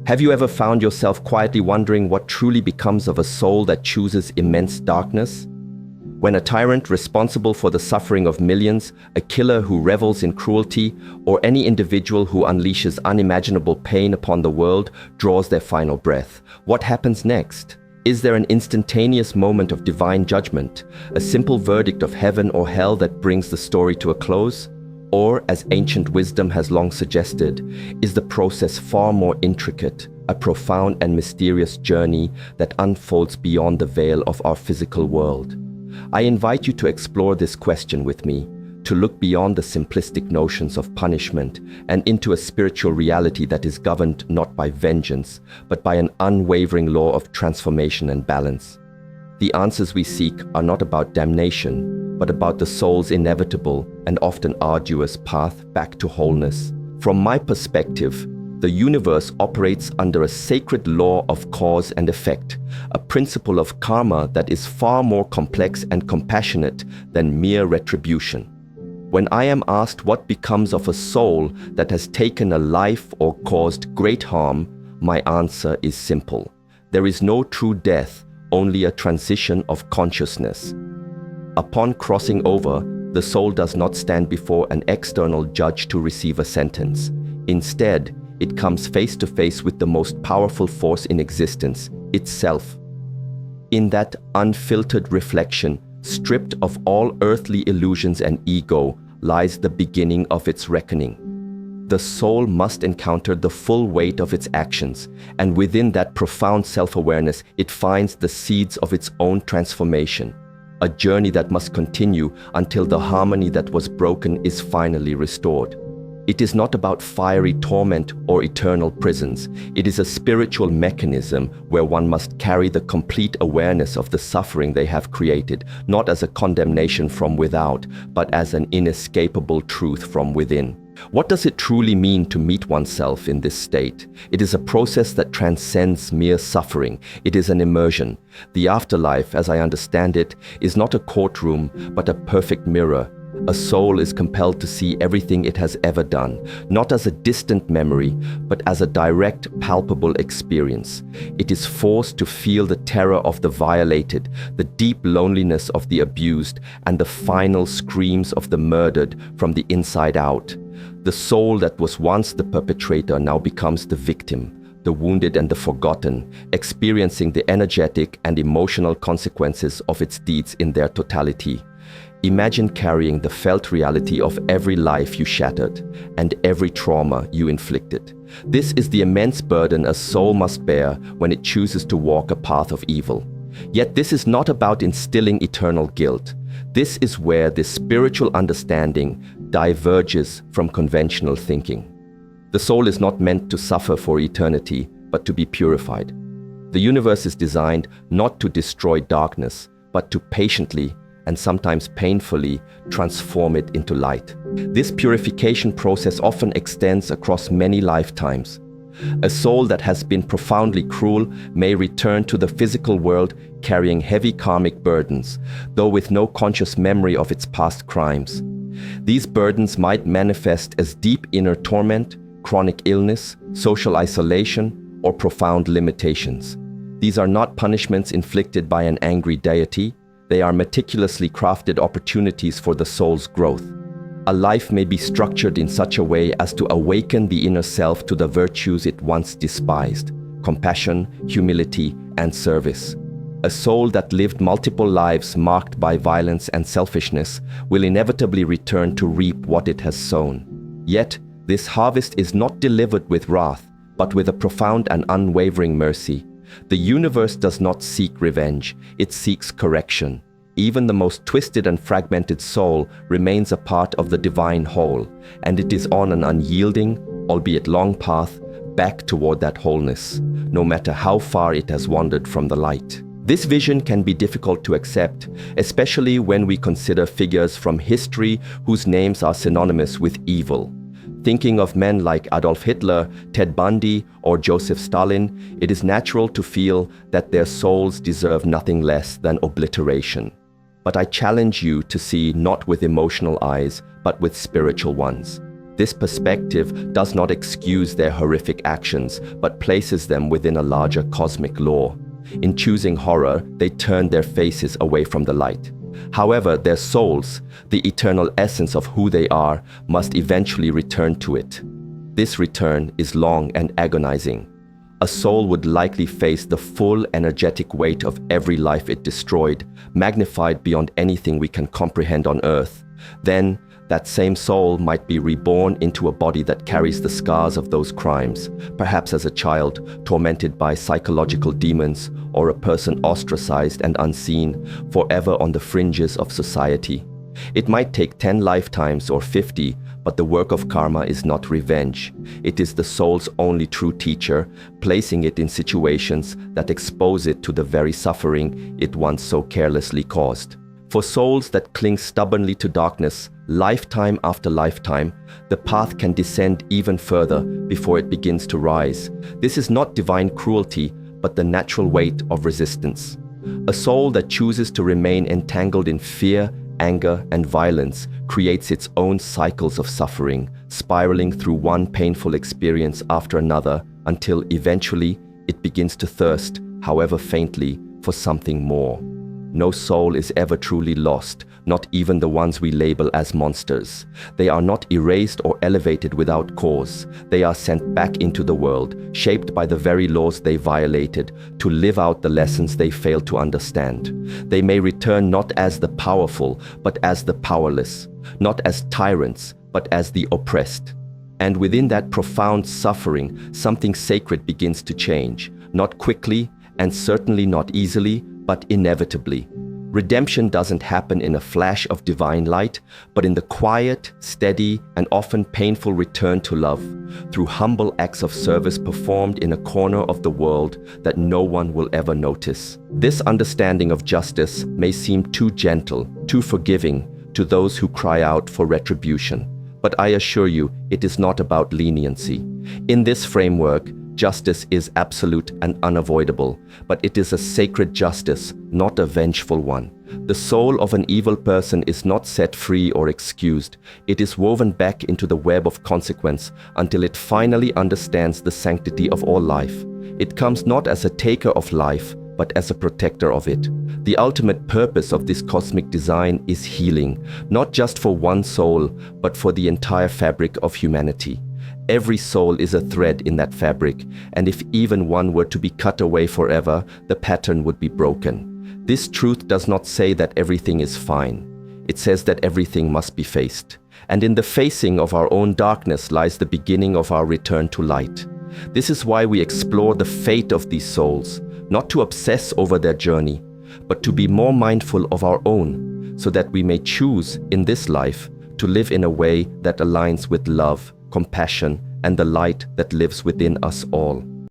Have you ever found yourself quietly wondering what truly becomes of a soul that chooses immense darkness? When a tyrant responsible for the suffering of millions, a killer who revels in cruelty, or any individual who unleashes unimaginable pain upon the world draws their final breath, what happens next? Is there an instantaneous moment of divine judgment, a simple verdict of heaven or hell that brings the story to a close? Or, as ancient wisdom has long suggested, is the process far more intricate, a profound and mysterious journey that unfolds beyond the veil of our physical world? I invite you to explore this question with me, to look beyond the simplistic notions of punishment and into a spiritual reality that is governed not by vengeance, but by an unwavering law of transformation and balance. The answers we seek are not about damnation, but about the soul's inevitable and often arduous path back to wholeness. From my perspective, the universe operates under a sacred law of cause and effect, a principle of karma that is far more complex and compassionate than mere retribution. When I am asked what becomes of a soul that has taken a life or caused great harm, my answer is simple. There is no true death, only a transition of consciousness. Upon crossing over, the soul does not stand before an external judge to receive a sentence. Instead, it comes face to face with the most powerful force in existence, itself. In that unfiltered reflection, stripped of all earthly illusions and ego, lies the beginning of its reckoning. The soul must encounter the full weight of its actions, and within that profound self-awareness, it finds the seeds of its own transformation. A journey that must continue until the harmony that was broken is finally restored. It is not about fiery torment or eternal prisons. It is a spiritual mechanism where one must carry the complete awareness of the suffering they have created, not as a condemnation from without, but as an inescapable truth from within. What does it truly mean to meet oneself in this state? It is a process that transcends mere suffering. It is an immersion. The afterlife, as I understand it, is not a courtroom, but a perfect mirror. A soul is compelled to see everything it has ever done, not as a distant memory, but as a direct, palpable experience. It is forced to feel the terror of the violated, the deep loneliness of the abused, and the final screams of the murdered from the inside out. The soul that was once the perpetrator now becomes the victim, the wounded and the forgotten, experiencing the energetic and emotional consequences of its deeds in their totality. Imagine carrying the felt reality of every life you shattered and every trauma you inflicted. This is the immense burden a soul must bear when it chooses to walk a path of evil. Yet this is not about instilling eternal guilt. This is where this spiritual understanding diverges from conventional thinking. The soul is not meant to suffer for eternity, but to be purified. The universe is designed not to destroy darkness, but to patiently and sometimes painfully transform it into light. This purification process often extends across many lifetimes. A soul that has been profoundly cruel may return to the physical world carrying heavy karmic burdens, though with no conscious memory of its past crimes. These burdens might manifest as deep inner torment, chronic illness, social isolation, or profound limitations. These are not punishments inflicted by an angry deity. They are meticulously crafted opportunities for the soul's growth. A life may be structured in such a way as to awaken the inner self to the virtues it once despised: compassion, humility, and service. A soul that lived multiple lives marked by violence and selfishness will inevitably return to reap what it has sown. Yet, this harvest is not delivered with wrath, but with a profound and unwavering mercy. The universe does not seek revenge, it seeks correction. Even the most twisted and fragmented soul remains a part of the divine whole, and it is on an unyielding, albeit long path, back toward that wholeness, no matter how far it has wandered from the light. This vision can be difficult to accept, especially when we consider figures from history whose names are synonymous with evil. Thinking of men like Adolf Hitler, Ted Bundy, or Joseph Stalin, it is natural to feel that their souls deserve nothing less than obliteration. But I challenge you to see not with emotional eyes, but with spiritual ones. This perspective does not excuse their horrific actions, but places them within a larger cosmic law. In choosing horror, they turn their faces away from the light. However, their souls, the eternal essence of who they are, must eventually return to it. This return is long and agonizing. A soul would likely face the full energetic weight of every life it destroyed, magnified beyond anything we can comprehend on earth. Then, that same soul might be reborn into a body that carries the scars of those crimes, perhaps as a child, tormented by psychological demons, or a person ostracized and unseen, forever on the fringes of society. It might take 10 lifetimes or 50, but the work of karma is not revenge. It is the soul's only true teacher, placing it in situations that expose it to the very suffering it once so carelessly caused. For souls that cling stubbornly to darkness, lifetime after lifetime, the path can descend even further before it begins to rise. This is not divine cruelty, but the natural weight of resistance. A soul that chooses to remain entangled in fear, anger, and violence creates its own cycles of suffering, spiraling through one painful experience after another until eventually it begins to thirst, however faintly, for something more. No soul is ever truly lost, not even the ones we label as monsters. They are not erased or elevated without cause. They are sent back into the world, shaped by the very laws they violated, to live out the lessons they failed to understand. They may return not as the powerful, but as the powerless, not as tyrants, but as the oppressed. And within that profound suffering, something sacred begins to change, not quickly, and certainly not easily, but inevitably. Redemption doesn't happen in a flash of divine light, but in the quiet, steady, and often painful return to love, through humble acts of service performed in a corner of the world that no one will ever notice. This understanding of justice may seem too gentle, too forgiving to those who cry out for retribution. But I assure you, it is not about leniency. In this framework, justice is absolute and unavoidable, but it is a sacred justice, not a vengeful one. The soul of an evil person is not set free or excused. It is woven back into the web of consequence until it finally understands the sanctity of all life. It comes not as a taker of life, but as a protector of it. The ultimate purpose of this cosmic design is healing, not just for one soul, but for the entire fabric of humanity. Every soul is a thread in that fabric, and if even one were to be cut away forever, the pattern would be broken. This truth does not say that everything is fine. It says that everything must be faced. And in the facing of our own darkness lies the beginning of our return to light. This is why we explore the fate of these souls, not to obsess over their journey, but to be more mindful of our own, so that we may choose in this life to live in a way that aligns with love, compassion, and the light that lives within us all.